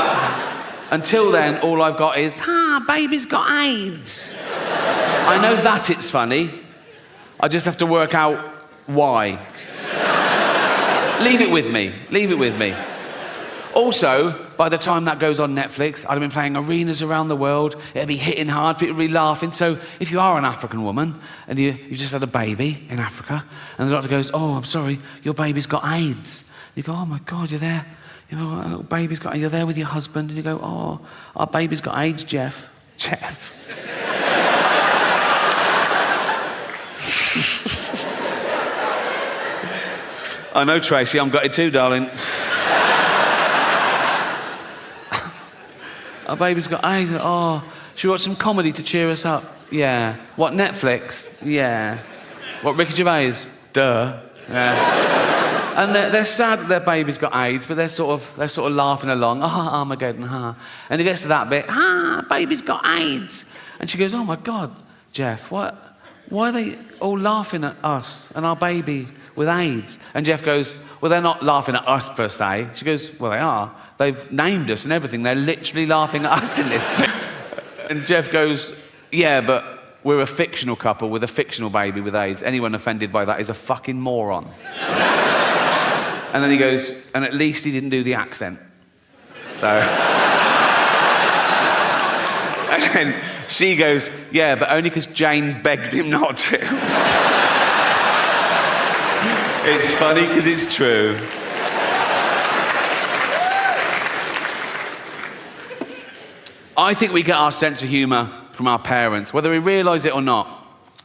until then, all I've got is, baby's got AIDS. I know that it's funny. I just have to work out why. Leave it with me. Leave it with me. Also, by the time that goes on Netflix, I'd have been playing arenas around the world. It'll be hitting hard, people will be laughing. So if you are an African woman and you just had a baby in Africa, and the doctor goes, oh, I'm sorry, your baby's got AIDS. You go, oh my God, you're there. You know, our little baby's got, you're there with your husband, and you go, oh, our baby's got AIDS, Jeff. Jeff. I know, Tracy, I'm gutted too, darling. Our baby's got AIDS. Oh, should we watch some comedy to cheer us up? Yeah. What, Netflix? Yeah. What, Ricky Gervais? Duh. Yeah. And they're sad that their baby's got AIDS, but they're sort of laughing along. Armageddon, And it gets to that bit. Baby's got AIDS. And she goes, oh my God, Jeff, what? Why are they all laughing at us and our baby with AIDS? And Jeff goes, well, they're not laughing at us per se. She goes, well, they are. They've named us and everything. They're literally laughing at us in this. And Jeff goes, yeah, but we're a fictional couple with a fictional baby with AIDS. Anyone offended by that is a fucking moron. And then he goes, and at least he didn't do the accent. So. And then she goes, yeah, but only because Jane begged him not to. It's funny because it's true. I think we get our sense of humour from our parents, whether we realise it or not,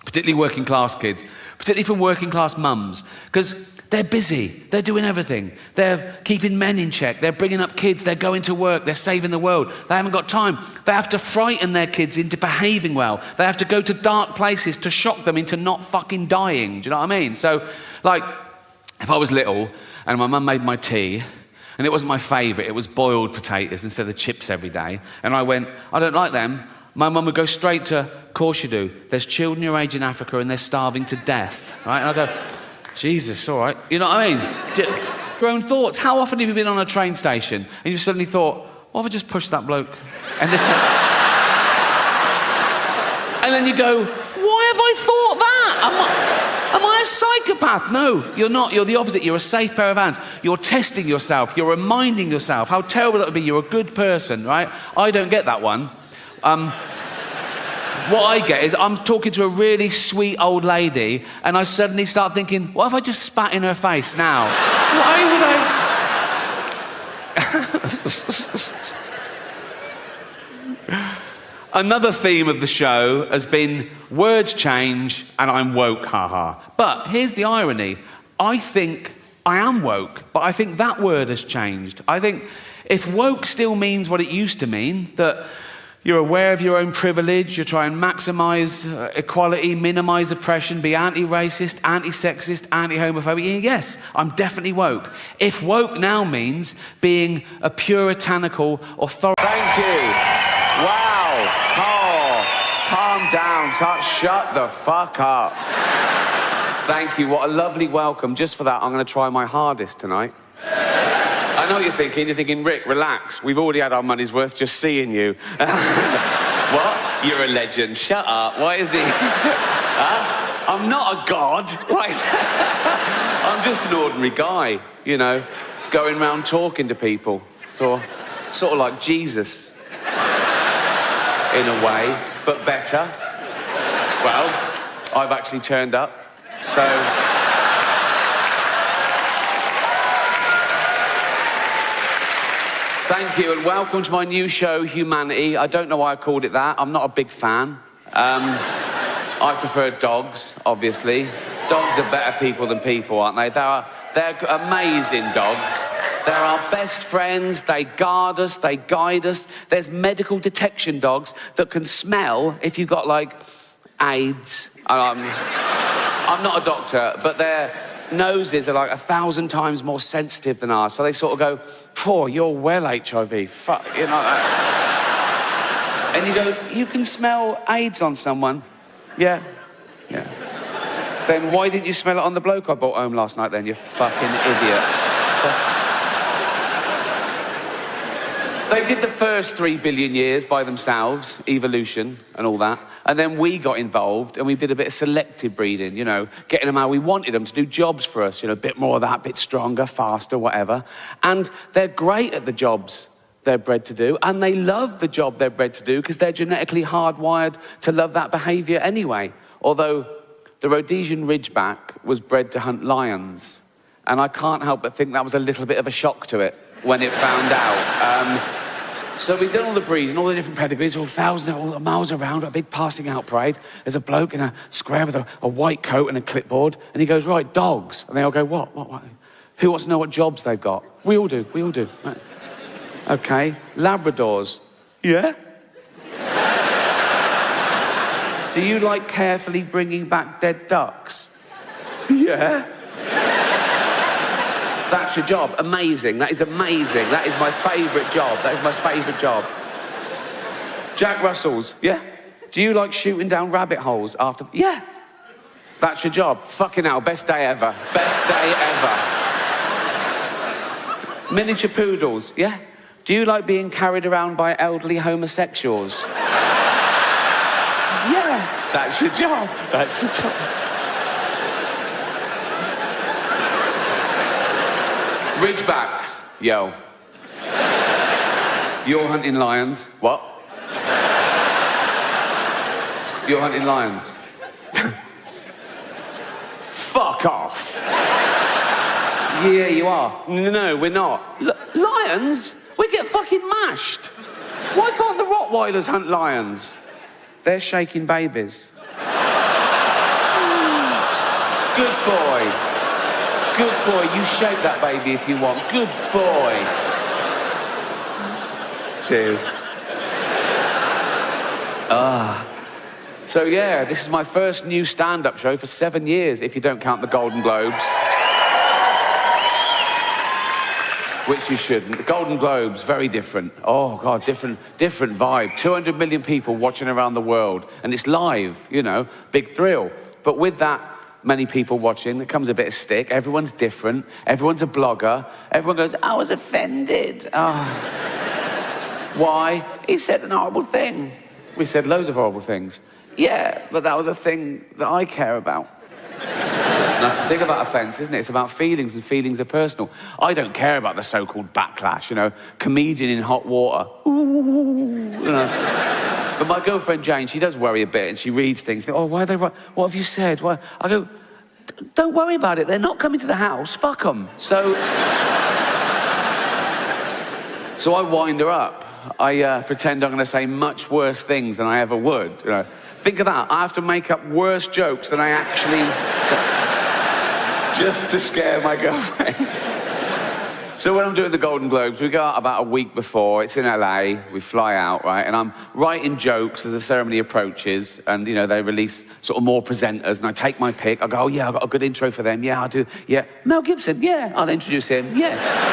particularly working class kids, particularly from working class mums, because they're busy, they're doing everything. They're keeping men in check, they're bringing up kids, they're going to work, they're saving the world. They haven't got time. They have to frighten their kids into behaving well. They have to go to dark places to shock them into not fucking dying. Do you know what I mean? So, like, if I was little and my mum made my tea, and it wasn't my favourite, it was boiled potatoes instead of chips every day, and I went, I don't like them, my mum would go straight to, of course you do, there's children your age in Africa and they're starving to death, right? And I go, Jesus, all right. You know what I mean? Your own thoughts. How often have you been on a train station and you suddenly thought, what if I just pushed that bloke? And then you go, why have I thought that? Am I a psychopath? No, you're not. You're the opposite. You're a safe pair of hands. You're testing yourself. You're reminding yourself how terrible that would be. You're a good person, right? I don't get that one. What I get is I'm talking to a really sweet old lady and I suddenly start thinking, what if I just spat in her face now? Why would I? Another theme of the show has been words change and I'm woke, haha. But here's the irony. I think I am woke, but I think that word has changed. I think if woke still means what it used to mean, that you're aware of your own privilege, you try and maximise equality, minimise oppression, be anti-racist, anti-sexist, anti-homophobic, yes, I'm definitely woke. If woke now means being a puritanical authority... Thank you. Wow. Oh, calm down. Shut the fuck up. Thank you. What a lovely welcome. Just for that, I'm going to try my hardest tonight. I know what you're thinking. You're thinking, Rick, relax. We've already had our money's worth just seeing you. What? You're a legend. Shut up. Why is he... I'm not a god. Why is that? I'm just an ordinary guy, you know, going around talking to people. Sort of like Jesus. In a way, but better. Well, I've actually turned up, so... Thank you, and welcome to my new show, Humanity. I don't know why I called it that. I'm not a big fan. I prefer dogs, obviously. Dogs are better people than people, aren't they? They're amazing dogs. They're our best friends. They guard us, they guide us. There's medical detection dogs that can smell if you've got, like, AIDS. I'm not a doctor, but their noses are like 1,000 times more sensitive than ours. So they sort of go, "Poor, you're well HIV." Fuck, you know that. And you go, "You can smell AIDS on someone." Yeah. Then why didn't you smell it on the bloke I brought home last night then, you fucking idiot? They did the first 3 billion years by themselves, evolution and all that. And then we got involved and we did a bit of selective breeding, you know, getting them how we wanted them to do jobs for us, you know, a bit more of that, a bit stronger, faster, whatever. And they're great at the jobs they're bred to do, and they love the job they're bred to do because they're genetically hardwired to love that behaviour anyway. Although the Rhodesian Ridgeback was bred to hunt lions, and I can't help but think that was a little bit of a shock to it when it found out. So we've done all the breeding, all the different pedigrees, all thousands, all the miles around, a big passing out parade. There's a bloke in a square with a white coat and a clipboard, and he goes, "Right, dogs." And they all go, What? Who wants to know what jobs they've got? We all do. Right. Okay, Labradors. Yeah? Do you like carefully bringing back dead ducks? Yeah. That's your job. Amazing. That is amazing. That is my favourite job. That is my favourite job. Jack Russells. Yeah. Do you like shooting down rabbit holes after... Yeah. That's your job. Fucking hell. Best day ever. Best day ever. Miniature poodles. Yeah. Do you like being carried around by elderly homosexuals? Yeah. That's your job. That's your job. Ridgebacks. Yo. You're hunting lions. What? You're hunting lions. Fuck off. Yeah, you are. No, we're not. Lions? We get fucking mashed. Why can't the Rottweilers hunt lions? They're shaking babies. Good boy. Good boy. You shake that baby if you want. Good boy. Cheers. So yeah, this is my first new stand-up show for 7 years, if you don't count the Golden Globes. Which you shouldn't. The Golden Globes, very different. Oh, God, different vibe. 200 million people watching around the world. And it's live, you know, big thrill. But with that many people watching, there comes a bit of stick. Everyone's different. Everyone's a blogger. Everyone goes, "I was offended." Oh. Why? He said an horrible thing. We said loads of horrible things. Yeah, but that was a thing that I care about. And that's the thing about offence, isn't it? It's about feelings, and feelings are personal. I don't care about the so-called backlash, you know, comedian in hot water. Ooh, you know. But my girlfriend Jane, she does worry a bit, and she reads things. Oh, why are they? What have you said? Why? I go, don't worry about it. They're not coming to the house. Fuck them. So I wind her up. I pretend I'm going to say much worse things than I ever would. You know, think of that. I have to make up worse jokes than I actually. just to scare my girlfriend. So when I'm doing the Golden Globes, we go out about a week before. It's in LA. We fly out, right? And I'm writing jokes as the ceremony approaches. And, you know, they release sort of more presenters. And I take my pick. I go, oh, yeah, I've got a good intro for them. Yeah, I'll do. Yeah. Mel Gibson. Yeah, I'll introduce him. Yes.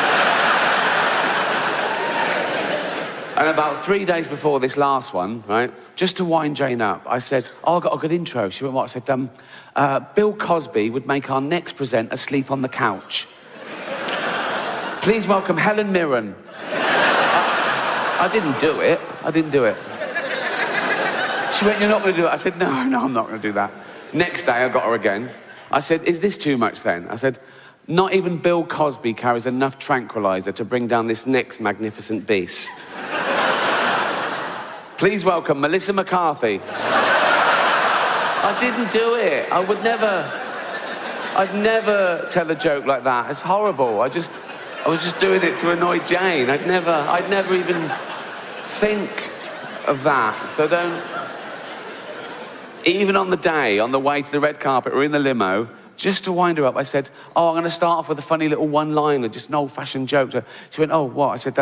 And about 3 days before this last one, right, just to wind Jane up, I said, oh, I've got a good intro. She went, what? I said, Bill Cosby would make our next presenter sleep on the couch. Please welcome Helen Mirren. I didn't do it. I didn't do it. She went, you're not going to do it? I said, no, I'm not going to do that. Next day, I got her again. I said, is this too much then? I said, not even Bill Cosby carries enough tranquilizer to bring down this next magnificent beast. Please welcome Melissa McCarthy. I didn't do it. I'd never tell a joke like that. It's horrible. I was just doing it to annoy Jane. I'd never even think of that. So don't... Even on the day, on the way to the red carpet, we're in the limo, just to wind her up, I said, oh, I'm going to start off with a funny little one-liner, just an old-fashioned joke. She went, oh, what? I said,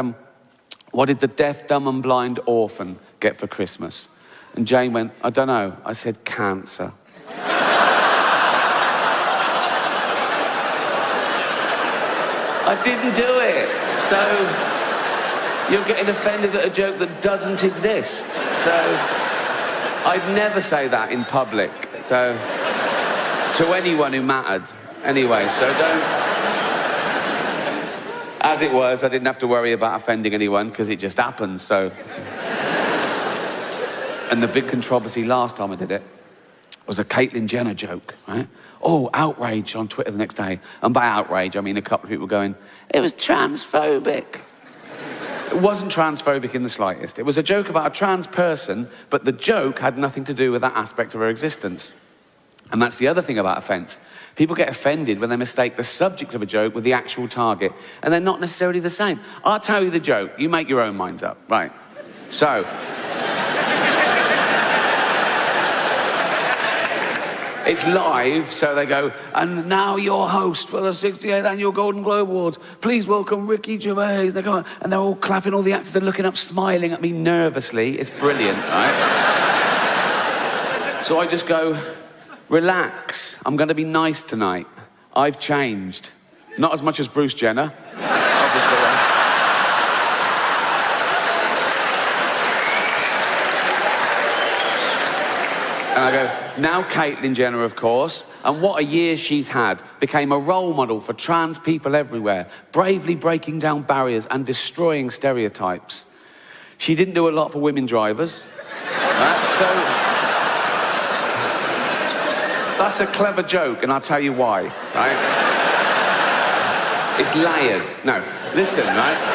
what did the deaf, dumb and blind orphan get for Christmas? And Jane went, I don't know. I said, cancer. I didn't do it. So you're getting offended at a joke that doesn't exist. So I'd never say that in public. So to anyone who mattered. Anyway, so don't... As it was, I didn't have to worry about offending anyone because it just happened, so... And the big controversy last time I did it was a Caitlyn Jenner joke, right? Oh, outrage on Twitter the next day. And by outrage, I mean a couple of people going, it was transphobic. It wasn't transphobic in the slightest. It was a joke about a trans person, but the joke had nothing to do with that aspect of her existence. And that's the other thing about offence. People get offended when they mistake the subject of a joke with the actual target, and they're not necessarily the same. I'll tell you the joke. You make your own minds up. Right. So... It's live, so they go, and now your host for the 68th Annual Golden Globe Awards, please welcome Ricky Gervais. They go, and they're all clapping, all the actors are looking up, smiling at me nervously. It's brilliant, right? So I just go, relax, I'm going to be nice tonight. I've changed. Not as much as Bruce Jenner, obviously. And I go, now Caitlyn Jenner, of course, and what a year she's had, became a role model for trans people everywhere, bravely breaking down barriers and destroying stereotypes. She didn't do a lot for women drivers, right? So, that's a clever joke, and I'll tell you why, right? It's layered. No, listen, right?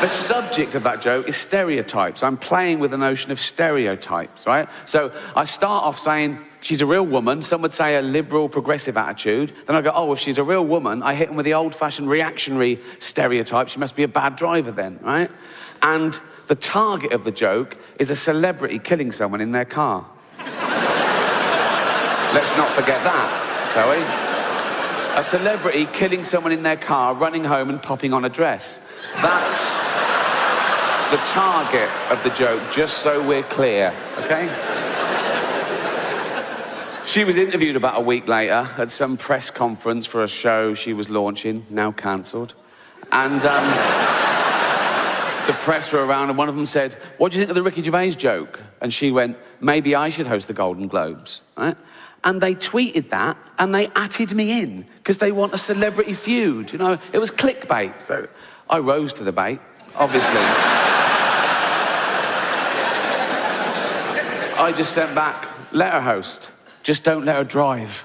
The subject of that joke is stereotypes. I'm playing with the notion of stereotypes, right? So I start off saying, she's a real woman. Some would say a liberal, progressive attitude. Then I go, oh, if she's a real woman, I hit them with the old-fashioned reactionary stereotype. She must be a bad driver then, right? And the target of the joke is a celebrity killing someone in their car. Let's not forget that, shall we? A celebrity killing someone in their car, running home and popping on a dress. That's the target of the joke, just so we're clear, okay? She was interviewed about a week later at some press conference for a show she was launching, now cancelled. And the press were around and one of them said, what do you think of the Ricky Gervais joke? And she went, maybe I should host the Golden Globes, right? And they tweeted that, and they atted me in, because they want a celebrity feud, you know? It was clickbait, so I rose to the bait, obviously. I just sent back, let her host, just don't let her drive.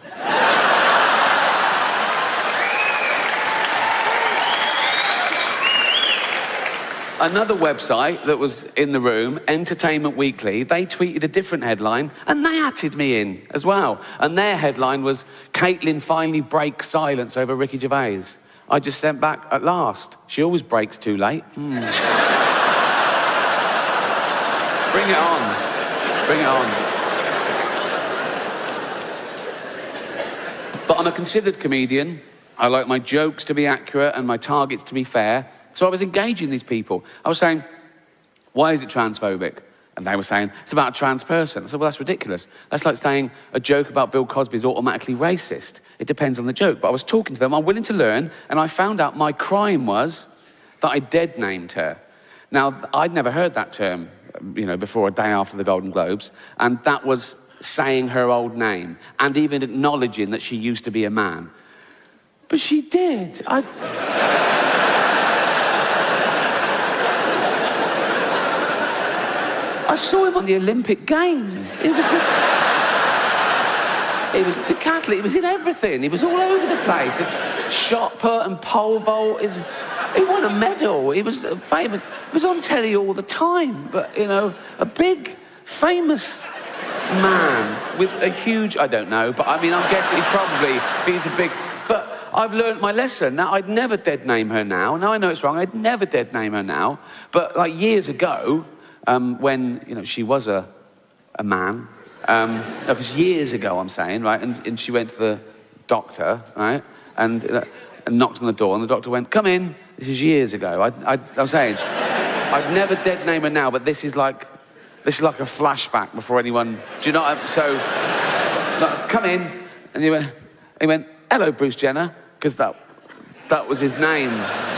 Another website that was in the room, Entertainment Weekly, they tweeted a different headline, and they atted me in as well. And their headline was, Caitlyn finally breaks silence over Ricky Gervais. I just sent back, at last. She always breaks too late. Bring it on. Bring it on. But But I'm a considered comedian. I like my jokes to be accurate and my targets to be fair. So I was engaging these people. I was saying, why is it transphobic? And they were saying, it's about a trans person. I said, well, that's ridiculous. That's like saying a joke about Bill Cosby is automatically racist. It depends on the joke. But I was talking to them, I'm willing to learn, and I found out my crime was that I dead named her. Now, I'd never heard that term, before a day after the Golden Globes, and that was saying her old name, and even acknowledging that she used to be a man. But she did. I saw him on the Olympic Games. It was decathlon. It was in everything. He was all over the place. Shot put and pole vault. He won a medal. He was famous. He was on telly all the time. But, a big, famous man with a huge... I don't know, but I'm guessing he's a big... But I've learned my lesson. Now, I'd never dead name her now. Now I know it's wrong. I'd never dead name her now. But, years ago... when, she was a man. It was years ago, I'm saying, right? And she went to the doctor, right? And knocked on the door, and the doctor went, come in. This is years ago. I'm saying, I'd never dead name her now, but this is like a flashback before anyone... Do you know what come in. And he went, hello, Bruce Jenner, because that was his name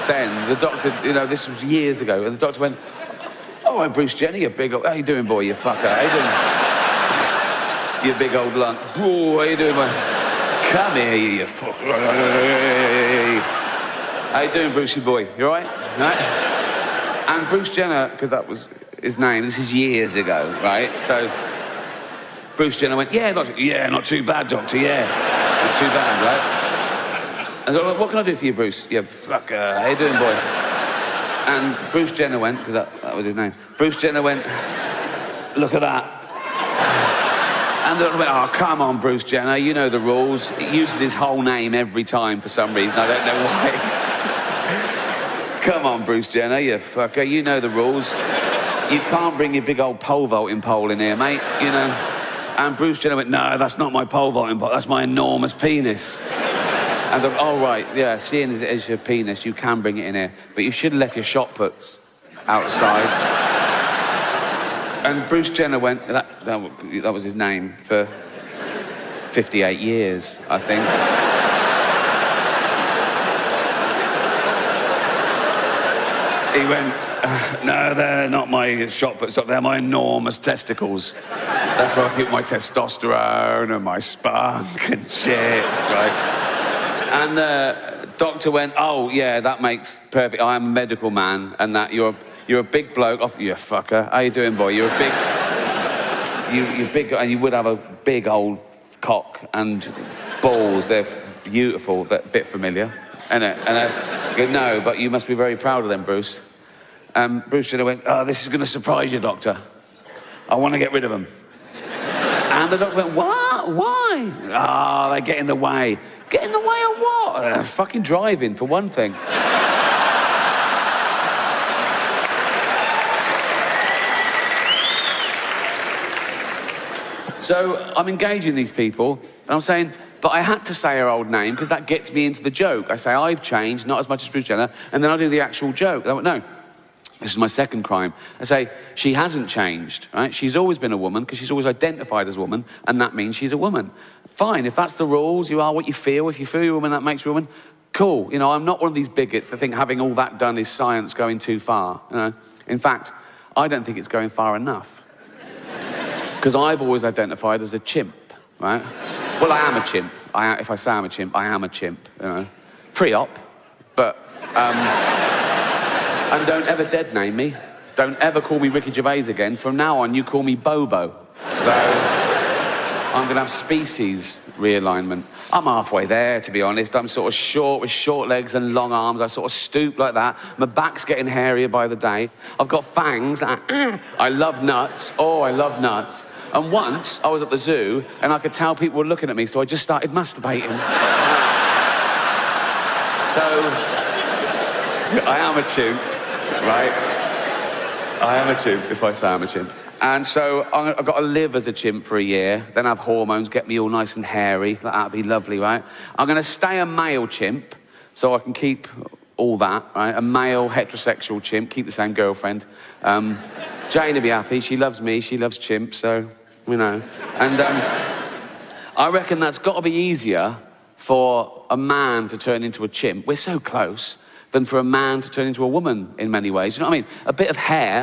then. The doctor, this was years ago, and the doctor went, oh, I'm Bruce Jenner, you big old... How you doing, boy, you fucker? How you doing? You big old lump. Oh, how you doing, boy? Come here, you fucker. How you doing, Brucey boy? You all right? Right? And Bruce Jenner, because that was his name, this is years ago, right? So Bruce Jenner went, not too bad, doctor, Not too bad, right? And I was what can I do for you, Bruce? You fucker. How you doing, boy? And Bruce Jenner went, because that was his name. Bruce Jenner went, look at that. And they went, oh, come on, Bruce Jenner, you know the rules. He uses his whole name every time for some reason, I don't know why. Come on, Bruce Jenner, you fucker, you know the rules. You can't bring your big old pole vaulting pole in here, mate, And Bruce Jenner went, no, that's not my pole vaulting pole, that's my enormous penis. And I thought, oh, right, yeah, seeing as it is your penis, you can bring it in here. But you should have left your shot puts outside. And Bruce Jenner went, that was his name for 58 years, I think. He went, no, they're not my shot puts, they're my enormous testicles. That's where I keep my testosterone and my spunk and shit, right? And the doctor went, oh, yeah, that makes perfect. I am a medical man, and that you're a big bloke. Oh, you fucker. How you doing, boy? You're a big... You're big, and you would have a big old cock and balls. They're beautiful. They're a bit familiar. And I go, no, but you must be very proud of them, Bruce. Bruce Jenner went, oh, this is going to surprise you, doctor. I want to get rid of them. And the doctor went, what? Why? Ah, they get in the way. Get in the way of what? Fucking driving, for one thing. So I'm engaging these people, and I'm saying, but I had to say her old name, because that gets me into the joke. I say, I've changed, not as much as Bruce Jenner, and then I do the actual joke. They went, no. This is my second crime. I say, she hasn't changed, right? She's always been a woman because she's always identified as a woman, and that means she's a woman. Fine, if that's the rules, you are what you feel. If you feel you're a woman, that makes you a woman. Cool. I'm not one of these bigots that think having all that done is science going too far. In fact, I don't think it's going far enough. Because I've always identified as a chimp, right? Well, I am a chimp. If I say I'm a chimp, I am a chimp, Pre-op, but... And don't ever dead name me. Don't ever call me Ricky Gervais again. From now on, you call me Bobo. So I'm going to have species realignment. I'm halfway there, to be honest. I'm sort of short with short legs and long arms. I sort of stoop like that. My back's getting hairier by the day. I've got fangs. I love nuts. Oh, I love nuts. And once I was at the zoo and I could tell people were looking at me, so I just started masturbating. So I am a chimp. Right? I am a chimp if I say I'm a chimp. And so I've got to live as a chimp for a year, then have hormones, get me all nice and hairy. That'd be lovely, right? I'm going to stay a male chimp so I can keep all that, right? A male heterosexual chimp, keep the same girlfriend. Jane will be happy. She loves me. She loves chimps, so, you know. And I reckon that's got to be easier for a man to turn into a chimp. We're so close. Than for a man to turn into a woman in many ways. You know what I mean? A bit of hair